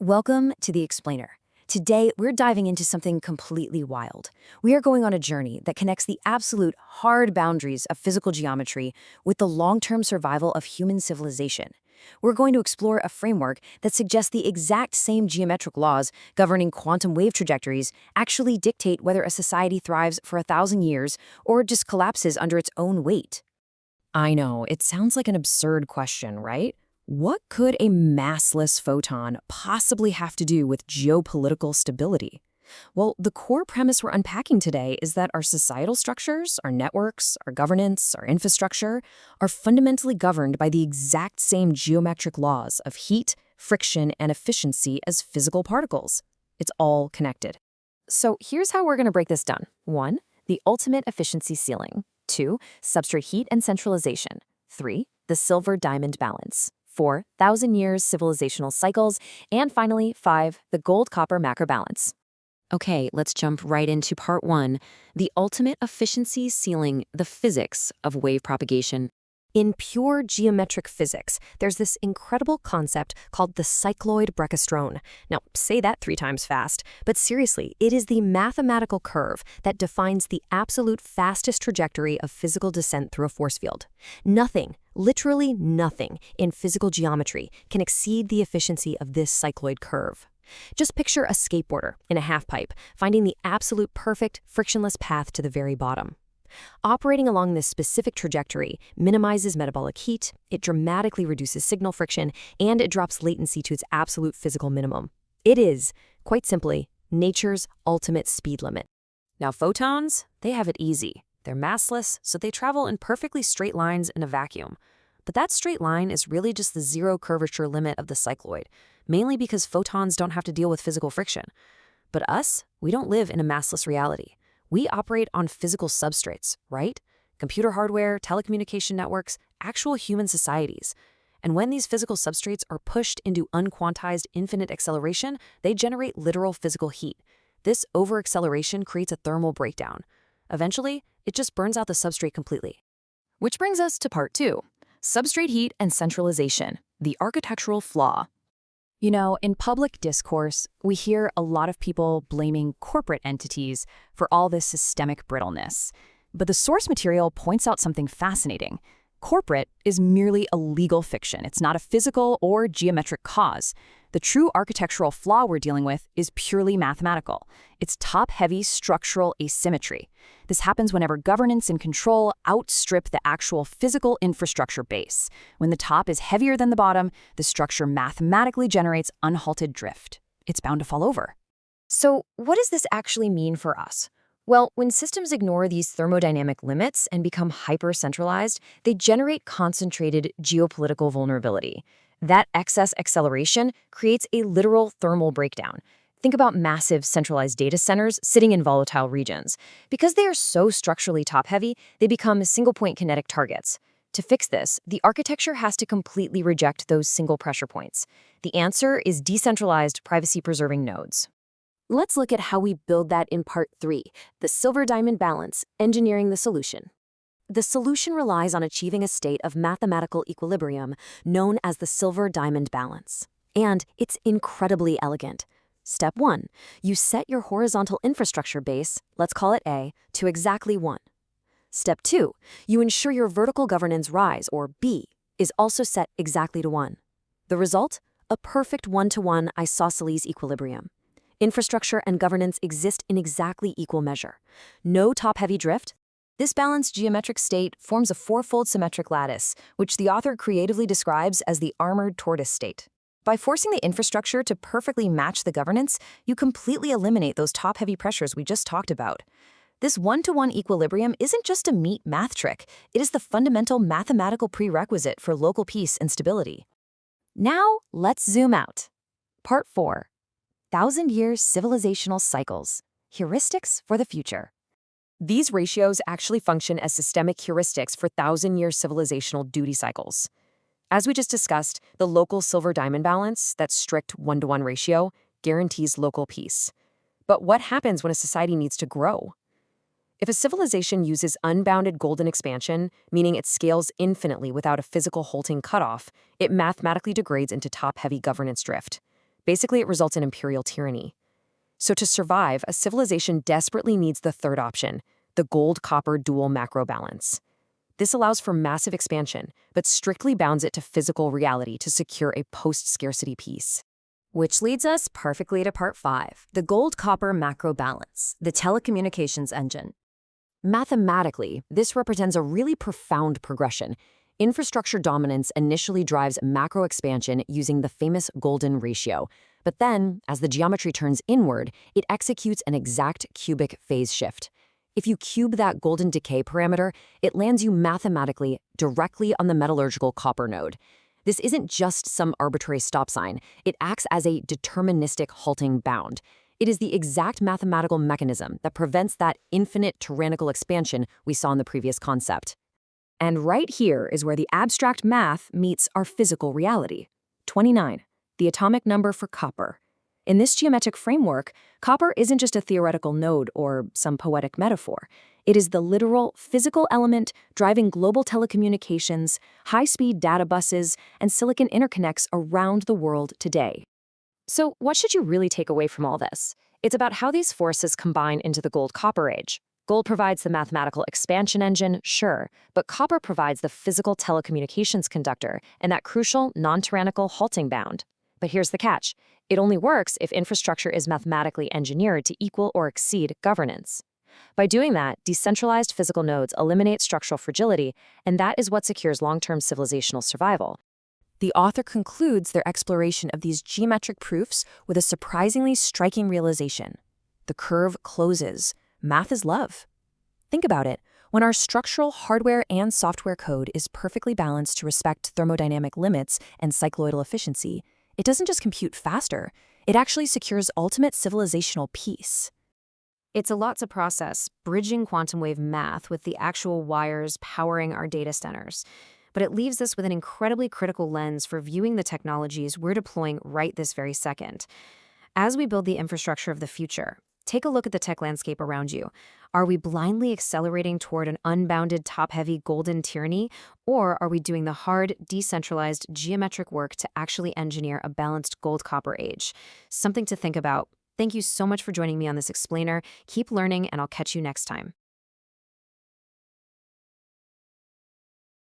Welcome to The Explainer. Today, we're diving into something completely wild. We are going on a journey that connects the absolute hard boundaries of physical geometry with the long-term survival of human civilization. We're going to explore a framework that suggests the exact same geometric laws governing quantum wave trajectories actually dictate whether a society thrives for 1,000 years or just collapses under its own weight. I know, it sounds like an absurd question, right? What could a massless photon possibly have to do with geopolitical stability? Well, the core premise we're unpacking today is that our societal structures, our networks, our governance, our infrastructure are fundamentally governed by the exact same geometric laws of heat, friction, and efficiency as physical particles. It's all connected. So here's how we're going to break this down. 1. The ultimate efficiency ceiling. 2. Substrate heat and centralization. 3. The silver diamond balance. 4. 1,000 years civilizational cycles. And finally, 5. The gold-copper macro balance. Okay, let's jump right into part 1, the ultimate efficiency ceiling, the physics of wave propagation. In pure geometric physics, there's this incredible concept called the cycloid brachistron. Now, say that 3 times fast, but seriously, it is the mathematical curve that defines the absolute fastest trajectory of physical descent through a force field. Nothing, literally nothing, in physical geometry can exceed the efficiency of this cycloid curve. Just picture a skateboarder in a half-pipe, finding the absolute perfect, frictionless path to the very bottom. Operating along this specific trajectory minimizes metabolic heat, it dramatically reduces signal friction, and it drops latency to its absolute physical minimum. It is, quite simply, nature's ultimate speed limit. Now photons, they have it easy. They're massless, so they travel in perfectly straight lines in a vacuum. But that straight line is really just the zero curvature limit of the cycloid, mainly because photons don't have to deal with physical friction. But us, we don't live in a massless reality. We operate on physical substrates, right? Computer hardware, telecommunication networks, actual human societies. And when these physical substrates are pushed into unquantized infinite acceleration, they generate literal physical heat. This overacceleration creates a thermal breakdown. Eventually, it just burns out the substrate completely. Which brings us to part 2, substrate heat and centralization, the architectural flaw. You know, in public discourse, we hear a lot of people blaming corporate entities for all this systemic brittleness. But the source material points out something fascinating. Corporate is merely a legal fiction. It's not a physical or geometric cause. The true architectural flaw we're dealing with is purely mathematical. It's top-heavy structural asymmetry. This happens whenever governance and control outstrip the actual physical infrastructure base. When the top is heavier than the bottom, the structure mathematically generates unhalted drift. It's bound to fall over. So what does this actually mean for us? Well, when systems ignore these thermodynamic limits and become hyper-centralized, they generate concentrated geopolitical vulnerability. That excess acceleration creates a literal thermal breakdown. Think about massive centralized data centers sitting in volatile regions. Because they are so structurally top-heavy, they become single-point kinetic targets. To fix this, the architecture has to completely reject those single pressure points. The answer is decentralized, privacy-preserving nodes. Let's look at how we build that in part 3, the silver diamond balance, engineering the solution. The solution relies on achieving a state of mathematical equilibrium known as the silver diamond balance. And it's incredibly elegant. Step 1, you set your horizontal infrastructure base, let's call it A, to exactly 1. Step 2, you ensure your vertical governance rise, or B, is also set exactly to 1. The result? A perfect 1-to-1 isosceles equilibrium. Infrastructure and governance exist in exactly equal measure. No top-heavy drift. This balanced geometric state forms a fourfold symmetric lattice, which the author creatively describes as the armored tortoise state. By forcing the infrastructure to perfectly match the governance, you completely eliminate those top-heavy pressures we just talked about. This 1-to-1 equilibrium isn't just a neat math trick, it is the fundamental mathematical prerequisite for local peace and stability. Now, let's zoom out. Part 4. 1,000 years civilizational cycles, heuristics for the future. These ratios actually function as systemic heuristics for 1,000-year civilizational duty cycles. As we just discussed, the local silver-diamond balance, that strict 1-to-1 ratio, guarantees local peace. But what happens when a society needs to grow? If a civilization uses unbounded golden expansion, meaning it scales infinitely without a physical halting cutoff, it mathematically degrades into top-heavy governance drift. Basically, it results in imperial tyranny. So to survive, a civilization desperately needs the third option, the gold-copper dual macro balance. This allows for massive expansion, but strictly bounds it to physical reality to secure a post-scarcity peace. Which leads us perfectly to part 5, the gold-copper macro balance, the telecommunications engine. Mathematically, this represents a really profound progression. Infrastructure dominance initially drives macro expansion using the famous golden ratio. But then, as the geometry turns inward, it executes an exact cubic phase shift. If you cube that golden decay parameter, it lands you mathematically directly on the metallurgical copper node. This isn't just some arbitrary stop sign. It acts as a deterministic halting bound. It is the exact mathematical mechanism that prevents that infinite tyrannical expansion we saw in the previous concept. And right here is where the abstract math meets our physical reality. 29, the atomic number for copper. In this geometric framework, copper isn't just a theoretical node or some poetic metaphor. It is the literal, physical element driving global telecommunications, high-speed data buses, and silicon interconnects around the world today. So what should you really take away from all this? It's about how these forces combine into the gold-copper age. Gold provides the mathematical expansion engine, sure, but copper provides the physical telecommunications conductor and that crucial, non-tyrannical halting bound. But here's the catch. It only works if infrastructure is mathematically engineered to equal or exceed governance. By doing that, decentralized physical nodes eliminate structural fragility, and that is what secures long-term civilizational survival. The author concludes their exploration of these geometric proofs with a surprisingly striking realization. The curve closes. Math is love. Think about it. When our structural hardware and software code is perfectly balanced to respect thermodynamic limits and cycloidal efficiency, it doesn't just compute faster, it actually secures ultimate civilizational peace. It's a lot to process, bridging quantum wave math with the actual wires powering our data centers. But it leaves us with an incredibly critical lens for viewing the technologies we're deploying right this very second. As we build the infrastructure of the future, take a look at the tech landscape around you. Are we blindly accelerating toward an unbounded top-heavy golden tyranny, or are we doing the hard, decentralized, geometric work to actually engineer a balanced gold-copper age? Something to think about. Thank you so much for joining me on this explainer. Keep learning, and I'll catch you next time.